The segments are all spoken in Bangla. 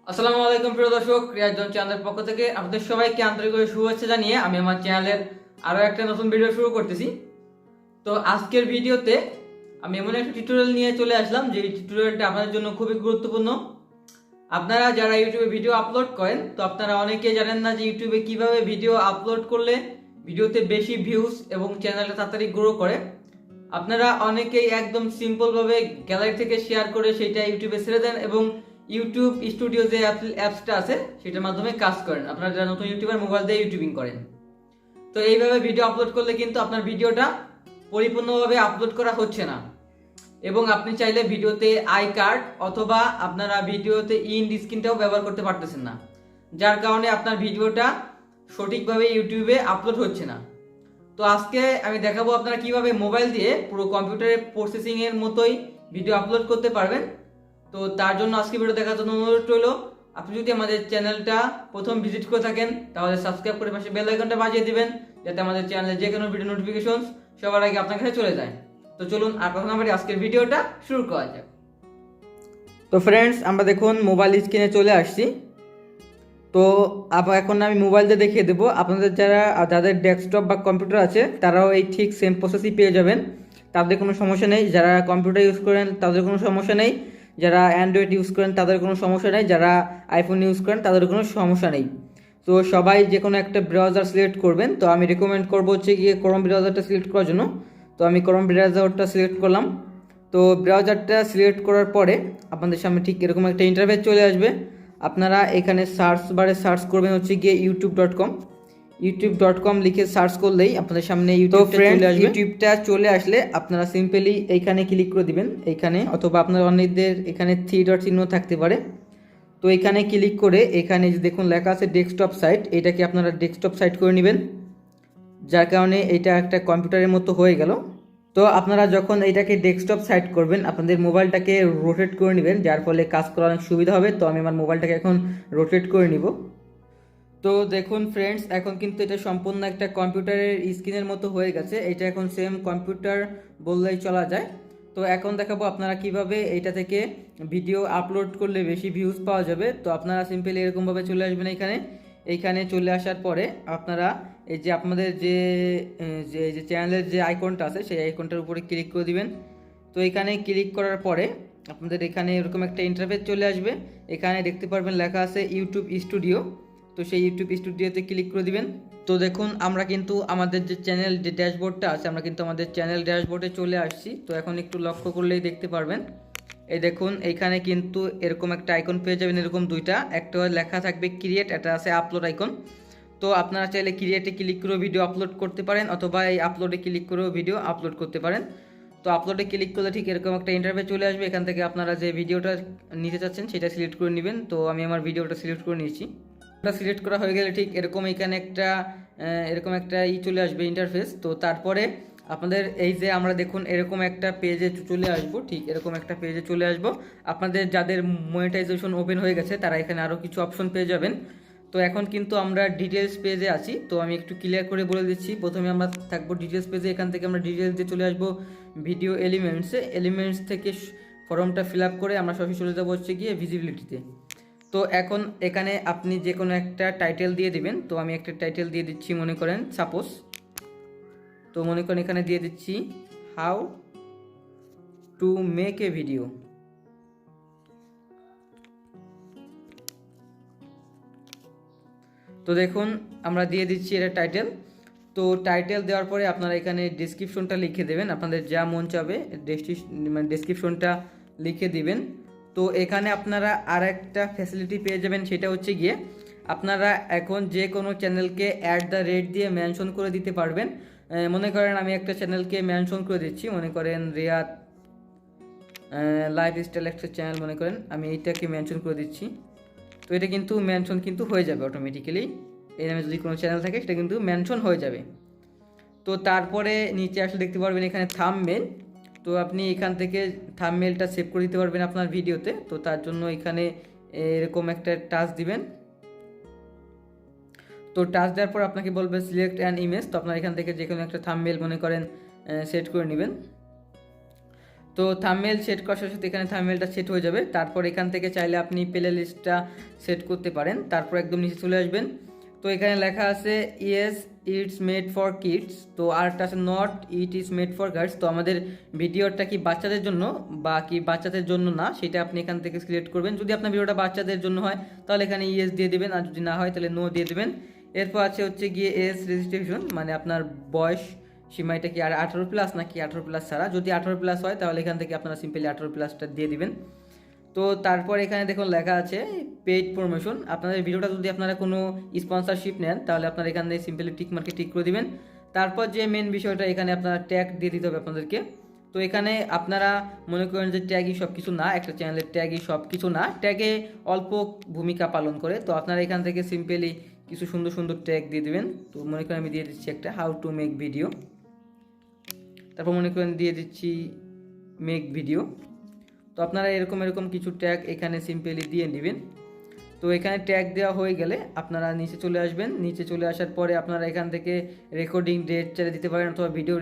আসসালামু আলাইকুম প্রিয় দর্শক, রিয়াদ জোন চ্যানেলের পক্ষ থেকে আপনাদের সবাইকে আন্তরিকভাবে শুভেচ্ছা জানিয়ে আমি আমার চ্যানেলের আরও একটা নতুন ভিডিও শুরু করতেছি। তো আজকের ভিডিওতে আমি এমন একটা টিউটোরিয়াল নিয়ে চলে আসলাম যে টিউটোরিয়ালটা আপনাদের জন্য খুবই গুরুত্বপূর্ণ। আপনারা যারা ইউটিউবে ভিডিও আপলোড করেন, তো আপনারা অনেকেই জানেন না যে ইউটিউবে কিভাবে ভিডিও আপলোড করলে ভিডিওতে বেশি ভিউজ এবং চ্যানেলটা তাড়াতাড়ি গ্রো করে। আপনারা অনেকেই একদম সিম্পলভাবে গ্যালারি থেকে শেয়ার করে সেটা ইউটিউবে ছেড়ে দেন এবং ইউটিউব স্টুডিও যে অ্যাপসটা আছে সেটার মাধ্যমে কাজ করেন। আপনারা যারা নতুন ইউটিউবার মোবাইল দিয়ে ইউটিউবিং করেন, তো এইভাবে ভিডিও আপলোড করলে কিন্তু আপনার ভিডিওটা পরিপূর্ণভাবে আপলোড করা হচ্ছে না এবং আপনি চাইলে ভিডিওতে আই কার্ড অথবা আপনারা ভিডিওতে ইন্ড স্ক্রিনটাও ব্যবহার করতে পারতেছেন না, যার কারণে আপনার ভিডিওটা সঠিকভাবে ইউটিউবে আপলোড হচ্ছে না। তো আজকে আমি দেখাবো আপনারা কিভাবে মোবাইল দিয়ে পুরো কম্পিউটারে প্রসেসিং এর মতোই ভিডিও আপলোড করতে পারবেন। তো তার জন্য আজকে ভিডিও দেখার জন্য অনুরোধ রইল, আপনি যদি আমাদের চ্যানেলটা প্রথম ভিজিট করে থাকেন তাহলে সাবস্ক্রাইব করে পাশে বেল আইকনটা বাজিয়ে দিবেন, যাতে আমাদের চ্যানেলে যে কোনো ভিডিও নোটিফিকেশন সবার আগে আপনার কাছে চলে যায়। তো চলুন আর কথা না বাড়িয়ে আজকের ভিডিওটা শুরু করা যাক। তো ফ্রেন্ডস, আমরা দেখুন মোবাইল স্ক্রিনে চলে আসছি। তো এখন আমি মোবাইল দিয়ে দেখিয়ে দেবো। আপনাদের যাদের ডেস্কটপ বা কম্পিউটার আছে তারাও এই ঠিক সেম প্রসেসই পেয়ে যাবেন, তাদের কোনো সমস্যা নেই। যারা কম্পিউটার ইউজ করেন তাদের কোনো সমস্যা নেই, যারা অ্যান্ড্রয়েড ইউজ করেন তাদের কোনো সমস্যা নেই, যারা আইফোন ইউজ করেন তাদের কোনো সমস্যা নেই। তো সবাই যে কোনো একটা ব্রাউজার সিলেক্ট করবেন। তো আমি রেকমেন্ড করবো হচ্ছে গিয়ে ক্রোম ব্রাউজারটা সিলেক্ট করার জন্য। তো আমি ক্রোম ব্রাউজারটা সিলেক্ট করলাম। তো ব্রাউজারটা সিলেক্ট করার পরে আপনাদের সামনে ঠিক এরকম একটা ইন্টারফেস চলে আসবে। আপনারা এখানে সার্চ বারে সার্চ করবেন হচ্ছে গিয়ে youtube.com লিখে সার্চ করলেই আপনাদের সামনে ইউটিউবটা চলে আসলে আপনারা সিম্পলি এইখানে ক্লিক করে দিবেন এইখানে, অথবা আপনার অনেকদের এখানে 3 ডট চিহ্ন থাকতে পারে। তো এখানে ক্লিক করে এখানে যে দেখুন লেখা আছে ডেস্কটপ সাইট, এটাকে আপনারা ডেস্কটপ সাইট করে নেবেন, যার কারণে এটা একটা কম্পিউটারের মতো হয়ে গেল। তো আপনারা যখন এইটাকে ডেস্কটপ সাইট করবেন আপনাদের মোবাইলটাকে রোটেট করে নেবেন, যার ফলে কাজ করা অনেক সুবিধা হবে। তো আমি আমার মোবাইলটাকে এখন রোটেট করে নিব। তো দেখুন ফ্রেন্ডস, এখন কিন্তু এটা সম্পূর্ণ একটা কম্পিউটারের স্ক্রিনের মতো হয়ে গেছে। এটা এখন সেম কম্পিউটার বললেই চলা যায়। তো এখন দেখাবো আপনারা কিভাবে এটা থেকে ভিডিও আপলোড করলে বেশি ভিউজ পাওয়া যাবে। তো আপনারা সিম্পলি এরকমভাবে চলে আসবেন এইখানে চলে আসার পরে আপনারা এই যে আপনাদের যে চ্যানেলের যে আইকনটা আছে সেই আইকনটার উপরে ক্লিক করে দিবেন। তো এখানে ক্লিক করার পরে আপনাদের এখানে এরকম একটা ইন্টারফেস চলে আসবে। এখানে দেখতে পারবেন লেখা আছে ইউটিউব স্টুডিও। তো সেই ইউটিউব স্টুডিওতে ক্লিক করে দিবেন। তো দেখুন আমরা কিন্তু আমাদের যে চ্যানেল যে ড্যাশবোর্ডটা আছে আমরা কিন্তু আমাদের চ্যানেল ড্যাশবোর্ডে চলে আসছি। তো এখন একটু লক্ষ্য করলেই দেখতে পারবেন, এই দেখুন এইখানে কিন্তু এরকম একটা আইকন পেয়ে যাবেন, এরকম দুইটা, একটা লেখা থাকবে ক্রিয়েট, একটা আছে আপলোড আইকন। তো আপনারা চাইলে ক্রিয়েটে ক্লিক করেও ভিডিও আপলোড করতে পারেন অথবা এই আপলোডে ক্লিক করেও ভিডিও আপলোড করতে পারেন। তো আপলোডে ক্লিক করলে ঠিক এরকম একটা ইন্টারফেস চলে আসবে। এখান থেকে আপনারা যে ভিডিওটা নিতে চাচ্ছেন সেটা সিলেক্ট করে নেবেন। তো আমি আমার ভিডিওটা সিলেক্ট করে নিয়েছি। ওটা সিলেক্ট করা হয়ে গেলে ঠিক এরকম এখানে এরকম একটা চলে আসবে ইন্টারফেস। তো তারপরে আপনাদের এই যে আমরা দেখুন এরকম একটা পেজে চলে আসব, ঠিক এরকম একটা পেজে চলে আসব। আপনাদের যাদের মনিটাইজেশন ওপেন হয়ে গেছে তারা এখানে আরও কিছু অপশন পেয়ে যাবেন। তো এখন কিন্তু আমরা ডিটেলস পেজে আছি। তো আমি একটু ক্লিয়ার করে বলে দিচ্ছি। প্রথমে আমরা থাকবো ডিটেলস পেজে, এখান থেকে আমরা ডিটেলসে চলে আসবো ভিডিও এলিমেন্টস থেকে ফর্মটা ফিল আপ করে আমরা সরাসরি চলে যাবো হচ্ছে গিয়ে ভিজিবিলিটিতে। তো এখন এখানে আপনি যে কোনো একটা টাইটেল দিয়ে দিবেন। তো আমি একটা টাইটেল দিয়ে দিচ্ছি, মনে করেন সাপোজ, তো মনে করেন এখানে দিয়ে দিচ্ছি how to make a video. তো দেখুন আমরা দিয়ে দিচ্ছি এটা টাইটেল। তো টাইটেল দেওয়ার পরে আপনারা এখানে ডেসক্রিপশনটা লিখে দেবেন, আপনাদের যা মন চাবে ডেসক্রিপশনটা লিখে দিবেন। তো এখানে আপনারা আর একটা ফ্যাসিলিটি পেয়ে যাবেন, সেটা হচ্ছে গিয়ে আপনারা এখন যে কোনো চ্যানেলকে @ দিয়ে মেনশন করে দিতে পারবেন। মনে করেন আমি একটা চ্যানেলকে মেনশন করে দিচ্ছি, মনে করেন রিয়াদ লাইফস্টাইল একটা চ্যানেল, মনে করেন আমি এইটাকে মেনশন করে দিচ্ছি। তো এটা কিন্তু মেনশন কিন্তু হয়ে যাবে অটোমেটিক্যালি, এই নামে যদি কোনো চ্যানেল থাকে সেটা কিন্তু মেনশন হয়ে যাবে। তো তারপরে নিচে আসলে দেখতে পারবেন এখানে থাম্বনেল। তো আপনি এখান থেকে থাম্বনেলটা সেভ করে দিতে পারবেন আপনার ভিডিওতে। তো তার জন্য এখানে এরকম একটা টাচ দিবেন। তো টাচ দেওয়ার পর আপনাকে বলবে সিলেক্ট অ্যান ইমেজ। তো আপনার এখান থেকে যে কোনো একটা থাম্বনেল মনে করেন সেট করে নেবেন। তো থাম্বনেল সেট করার সাথে এখানে থাম্বনেলটা সেট হয়ে যাবে। তারপর এখান থেকে চাইলে আপনি প্লে লিস্টটা সেট করতে পারেন। তারপর একদম নিচে চলে আসবেন। তো এখানে লেখা আছে yes it's made for kids, তো আরেকটা আছে not it is made for girls. তো আমাদের ভিডিওটা কি বাচ্চাদের জন্য বা কি বাচ্চাদের জন্য না, সেটা আপনি এখান থেকে সিলেক্ট করবেন। যদি আপনার ভিডিওটা বাচ্চাদের জন্য হয় তাহলে এখানে ইয়েস দিয়ে দেবেন, আর যদি না হয় তাহলে নো দিয়ে দেবেন। এরপর আছে হচ্ছে গিয়ে এজ রেজিস্ট্রেশন, মানে আপনার বয়স সীমাটা কি আর 18+ নাকি 18+ ছাড়া। যদি 18+ হয় তাহলে এখান থেকে আপনারা সিম্পলি 18+টা দিয়ে দিবেন। তো তারপর এখানে দেখুন লেখা আছে পেইড প্রমোশন। আপনাদের ভিডিওটা যদি আপনারা কোনো স্পন্সরশিপ নেন তাহলে আপনারা এখান থেকে সিম্পলি টিক মার্কে টিক করে দিবেন। তারপর যে মেন বিষয়টা, এখানে আপনারা ট্যাগ দিয়ে দিতে হবে আপনাদেরকে। তো এখানে আপনারা মনে করেন যে ট্যাগই সব কিছু না, একটা চ্যানেলের ট্যাগই সব কিছু না, ট্যাগে অল্প ভূমিকা পালন করে। তো আপনারা এখান থেকে সিম্পলি কিছু সুন্দর সুন্দর ট্যাগ দিয়ে দিবেন। তো মনে করেন আমি দিয়ে দিচ্ছি একটা হাউ টু মেক ভিডিও, তারপর মনে করেন দিয়ে দিচ্ছি মেক ভিডিও। তো আপনারা এরকম কিছু ট্যাগ এখানে সিম্পলি দিয়ে নেবেন। তো এখানে ট্যাগ দেওয়া হয়ে গেলে আপনারা নিচে চলে আসবেন। নিচে চলে আসার পরে আপনারা এখান থেকে রেকর্ডিং ডেট চালিয়ে দিতে পারেন, অথবা ভিডিও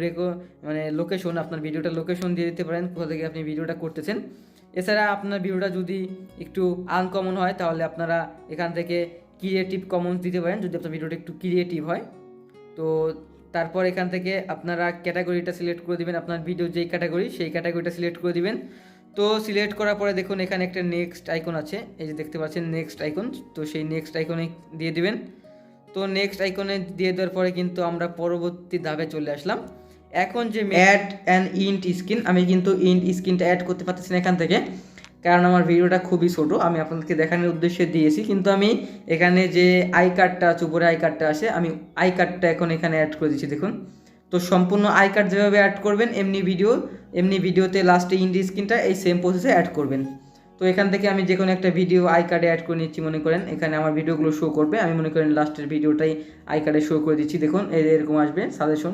মানে লোকেশন, আপনার ভিডিওটা লোকেশন দিয়ে দিতে পারেন কোথা থেকে আপনি ভিডিওটা করতেছেন। এছাড়া আপনার ভিডিওটা যদি একটু আনকমন হয় তাহলে আপনারা এখান থেকে ক্রিয়েটিভ কমন্স দিতে পারেন, যদি আপনার ভিডিওটা একটু ক্রিয়েটিভ হয়। তো তারপর এখান থেকে আপনারা ক্যাটাগরিটা সিলেক্ট করে দিবেন, আপনার ভিডিও যেই ক্যাটাগরি সেই ক্যাটাগরিটা সিলেক্ট করে দিবেন। তো সিলেক্ট করার পরে দেখুন এখানে একটা নেক্সট আইকন আছে, এই যে দেখতে পাচ্ছেন নেক্সট আইকন। তো সেই নেক্সট আইকনে দিয়ে দিবেন। তো নেক্সট আইকনে দিয়ে দেওয়ার পরে কিন্তু আমরা পরবর্তী ধাপে চলে আসলাম। এখন যে অ্যাড অ্যান ইন্ট স্ক্রিন, আমি কিন্তু ইন্ট স্ক্রিনটা অ্যাড করতে পারতেছি না এখান থেকে, কারণ আমার ভিডিওটা খুবই ছোটো, আমি আপনাদেরকে দেখানোর উদ্দেশ্যে দিয়েছি। কিন্তু আমি এখানে যে আই কার্ডটা আছে, উপরে আই কার্ডটা আসে, আমি আই কার্ডটা এখন এখানে অ্যাড করে দিচ্ছি দেখুন। তো সম্পূর্ণ আই কার্ড যেভাবে অ্যাড করবেন এমনি ভিডিওতে লাস্টে ইন্ড স্ক্রিনটা এই সেম প্রসেসে অ্যাড করবেন। তো এখান থেকে আমি যে কোনো একটা ভিডিও আই কার্ডে অ্যাড করে নিচ্ছি। মনে করেন এখানে আমার ভিডিওগুলো শো করবে, আমি মনে করেন লাস্টের ভিডিওটাই আই কার্ডে শো করে দিচ্ছি দেখুন, এরকম আসবে সাজেশন।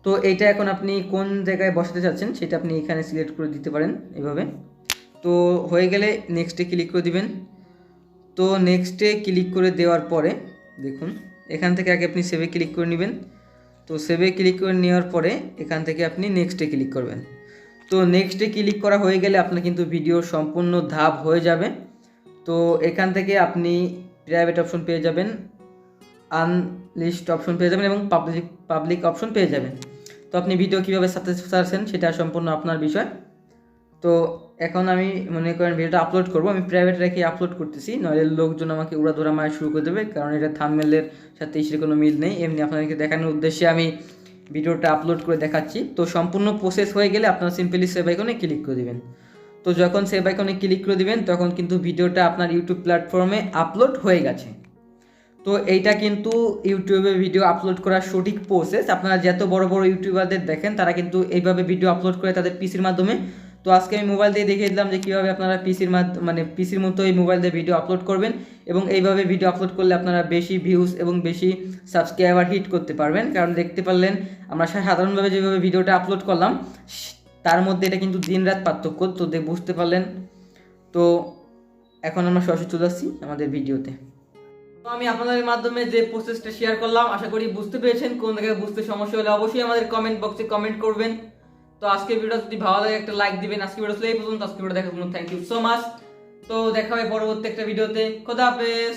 তো এইটা এখন আপনি কোন জায়গায় বসাতে চাচ্ছেন সেটা আপনি এখানে সিলেক্ট করে দিতে পারেন এভাবে। তো হয়ে গেলে নেক্সটে ক্লিক করে দিবেন। তো নেক্সটে ক্লিক করে দেওয়ার পরে দেখুন এখান থেকে আগে আপনি সেভে ক্লিক করে নেবেন। তো সেভে ক্লিক করে নেওয়ার পরে এখান থেকে আপনি নেক্সটে ক্লিক করবেন। তো নেক্সটে ক্লিক করা হয়ে গেলে আপনার কিন্তু ভিডিও সম্পূর্ণ ধাপ হয়ে যাবে। তো এখান থেকে আপনি প্রাইভেট অপশন পেয়ে যাবেন, আনলিস্ট অপশন পেয়ে যাবেন এবং পাবলিক অপশন পেয়ে যাবেন। তো আপনি ভিডিও কীভাবে সাথে চাচ্ছেন সেটা সম্পূর্ণ আপনার বিষয়। তো এখন আমি মনে করেন ভিডিওটা আপলোড করব, আমি প্রাইভেট রেখে আপলোড করতেছি, নইলে লোকজন আমাকে উড়াধুরা মারা শুরু করে দেবে, কারণ এটা থাম্বনেলের সাথে এসে কোনো মিল নেই। এমনি আপনাদেরকে দেখানোর উদ্দেশ্যে আমি ভিডিওটা আপলোড করে দেখাচ্ছি। তো সম্পূর্ণ প্রসেস হয়ে গেলে আপনারা সিম্পলি সেভ আইকনে ক্লিক করে দেবেন। তো যখন সেভ আইকনে ক্লিক করে দিবেন তখন কিন্তু ভিডিওটা আপনার ইউটিউব প্ল্যাটফর্মে আপলোড হয়ে গেছে। তো এইটা কিন্তু ইউটিউবে ভিডিও আপলোড করার সঠিক প্রসেস। আপনারা যত বড় বড় ইউটিউবারদের দেখেন তারা কিন্তু এইভাবে ভিডিও আপলোড করে তাদের পিসির মাধ্যমে। তো আজকে আমি মোবাইল দিয়ে দেখিয়ে দিলাম যে কীভাবে আপনারা পিসির মতো এই মোবাইল দিয়ে ভিডিও আপলোড করবেন, এবং এইভাবে ভিডিও আপলোড করলে আপনারা বেশি ভিউজ এবং বেশি সাবস্ক্রাইবার হিট করতে পারবেন। কারণ দেখতে পারলেন আমরা সাধারণভাবে যেভাবে ভিডিওটা আপলোড করলাম তার মধ্যে এটা কিন্তু দিন রাত পার্থক্য, তো বুঝতে পারলেন। তো এখন আমরা সরাসরি চলে আসছি আমাদের ভিডিওতে। তো আমি আপনাদের মাধ্যমে যে প্রসেসটা শেয়ার করলাম আশা করি বুঝতে পেরেছেন। কোন জায়গায় বুঝতে সমস্যা হলে অবশ্যই আমাদের কমেন্ট বক্সে কমেন্ট করবেন। তো আজকের ভিডিওটা যদি ভালো লাগে একটা লাইক দিবেন। আজকের ভিডিও এই পর্যন্ত, আজকের ভিডিও দেখার জন্য থ্যাংক ইউ সো মাচ। তো দেখা হবে পরবর্তী একটা ভিডিওতে। খোদা হাফেজ।